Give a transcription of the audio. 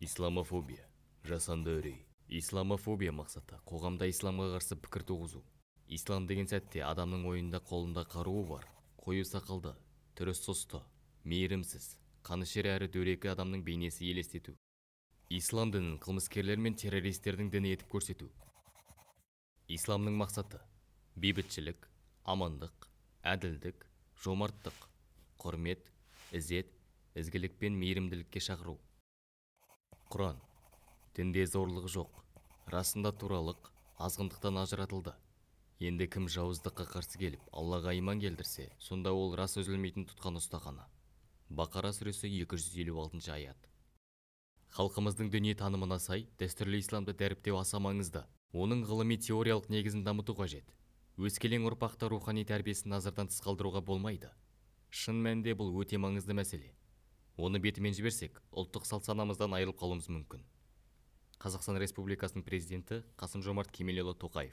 Исламофобия, жасанды үрей. Исламофобия мақсаты қоғамда исламға қарсы пікір туғызу. Ислам деген сәтте адамның ойында қолында қаруы бар, қою сақалды, түрі сұсты, мейірімсіз, қанішер әрі дөрекі адамның бейнесі елестету. Ислам дінін қылмыскерлер мен террористердің діні етіп көрсету. Исламның мақсаты бейбітшілік, амандық, әділдік, жомарттық, құрмет, ізет, ізгілік пен мейірімділікке шақыру. Құран. Дінде зорлық жоқ, расында туралық, азғындықтан ажыратылды. Енді кім жауыздыққа қарсы келіп, Аллаға иман келдірсе, сонда ол рас үзілмейтін тұтқан ұстағаны. Бақара сүресі 256 аят. Халқымыздың дүние танымына сай, дәстүрлі исламды дәріптеу аса маңызды. Оның ғылыми теориялық негізін дамыту қажет. Өскелең ұрпақты рухани тәрбиесін назардан тыс қалдыруға болмайды. Шын мәнінде бұл өте маңызды мәселе. Оны бетімен жіберсек, ұлттық салт-санамыздан айырылып қалуымыз мүмкін. Қазақстан Республикасының президенті Қасым-Жомарт Кемелұлы Тоқаев.